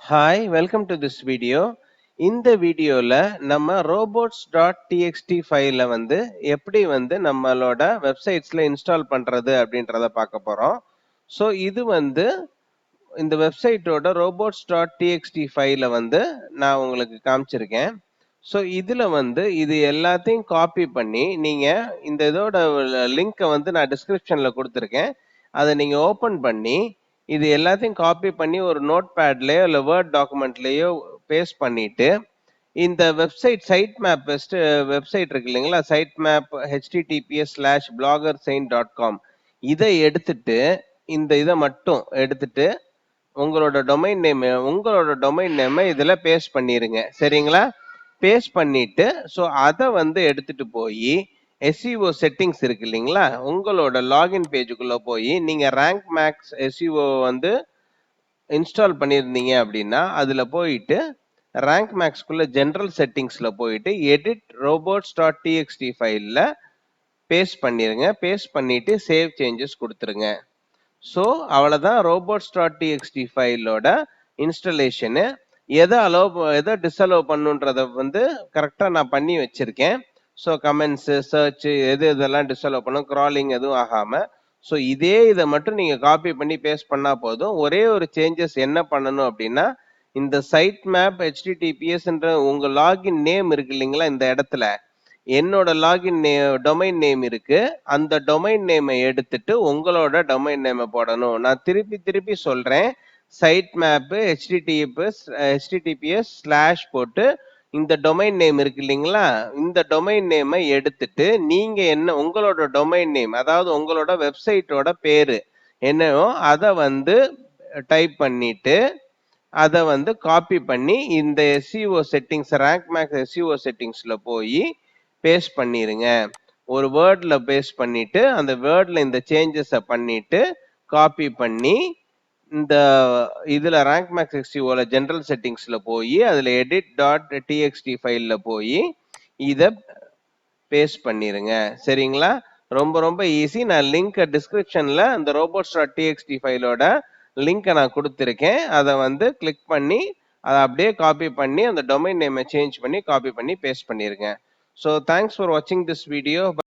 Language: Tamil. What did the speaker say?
Hi, welcome to this video. இந்த வீடியோல நம்ம robots.txt ஃபைல வந்து எப்படி வந்து நம்மளோட வெப்சைட்ஸ்ல இன்ஸ்டால் பண்றது அப்படின்றத பார்க்க போறோம். ஸோ இது வந்து இந்த வெப்சைட்டோட robots.txt ஃபைல வந்து நான் உங்களுக்கு காமிச்சிருக்கேன். ஸோ இதுல வந்து இது எல்லாத்தையும் காப்பி பண்ணி நீங்க இந்த இதோட லிங்கை வந்து நான் டிஸ்கிரிப்ஷன்ல கொடுத்துருக்கேன். அதை நீங்க ஓபன் பண்ணி இது எல்லாத்தையும் காப்பி பண்ணி ஒரு நோட் பேட்லயோ இல்ல வேர்ட் டாக்குமெண்ட்லயோ பேஸ்ட் பண்ணிட்டு இந்த சைட் மேப் வெப்சைட் இருக்கு இல்லைங்களா, சைட் மேப் https:/bloggersaint.com இதை எடுத்துட்டு இதை மட்டும் எடுத்துட்டு உங்களோட டொமைன் நேம் இதுல பேஸ்ட் பண்ணிருங்க. சரிங்களா? பேஸ்ட் பண்ணிட்டு ஸோ அதை வந்து எடுத்துட்டு போய் எஸ்இஓ செட்டிங்ஸ் இருக்கு இல்லைங்களா, உங்களோட லாகின் பேஜுக்குள்ள போய் நீங்க ரேங்க் மேக்ஸ் எஸ்இஓ வந்து இன்ஸ்டால் பண்ணியிருந்தீங்க அப்படின்னா அதுல போயிட்டு ரேங்க் மேக்ஸ்குள்ள ஜெனரல் செட்டிங்ஸ்ல போயிட்டு எடிட் robots.txt ஃபைல்ல பேஸ்ட் பண்ணிருங்க. பேஸ்ட் பண்ணிட்டு சேவ் சேஞ்சஸ் கொடுத்துருங்க. ஸோ அவ்வளோதான் robots.txt ஃபைலோட இன்ஸ்டலேஷனு. எதை டிஸ்அலோவ் பண்ணுன்றத வந்து கரெக்டாக நான் பண்ணி வச்சிருக்கேன். ஸோ கமெண்ட்ஸு, சர்ச் இதெல்லாம் டிஸ்அலோவ் பண்ணும், கிராலிங் எதுவும் ஆகாமல். ஸோ இதை மட்டும் நீங்கள் காப்பி பண்ணி பேஸ்ட் பண்ணால் போதும். ஒரே ஒரு சேஞ்சஸ் என்ன பண்ணணும் அப்படின்னா, இந்த சைட் மேப் https உங்கள் லாகின் நேம் இருக்கு இல்லைங்களா, இந்த இடத்துல என்னோட லாகின் டொமைன் நேம் இருக்கு. அந்த டொமைன் நேமை எடுத்துட்டு உங்களோட டொமைன் நேமை போடணும். நான் திருப்பி சொல்றேன். சைட் மேப் https/ போட்டு இந்த டொமைன் நேம் இருக்கு இல்லைங்களா, இந்த டொமைன் நேமை எடுத்துட்டு நீங்க உங்களோட டொமைன் நேம், அதாவது உங்களோட வெப்சைட்டோட பேரு என்னவோ அதை வந்து டைப் பண்ணிட்டு அதை வந்து காப்பி பண்ணி இந்த எஸ்இஓ செட்டிங்ஸ், ரேங்க் மேக்ஸ் எஸ்இஓ செட்டிங்ஸ்ல போய் பேஸ்ட் பண்ணிருங்க. ஒரு வேர்ட்ல பேஸ்ட் பண்ணிட்டு அந்த வேர்ட்ல இந்த சேஞ்சஸை பண்ணிட்டு காப்பி பண்ணி இந்த இதுல ரேங்க் மேக்ஸ் எஸ்இஓல ஜெனரல் செட்டிங்ஸ்ல போய் அதுல edit.txt ஃபைல்ல போய் இத பேஸ்ட் பண்ணிருங்க. சரிங்களா? ரொம்ப ஈஸி. நான் லிங்க் டிஸ்கிரிப்ஷன்ல அந்த robots.txt ஃபைலோட லிங்கை நான் கொடுத்துருக்கேன். அதை வந்து கிளிக் பண்ணி அதை அப்படியே காப்பி பண்ணி அந்த டொமைன் நேமை சேஞ்ச் பண்ணி காப்பி பண்ணி பேஸ்ட் பண்ணிருங்க. ஸோ தேங்க்ஸ் ஃபார் வாட்சிங் திஸ் வீடியோ.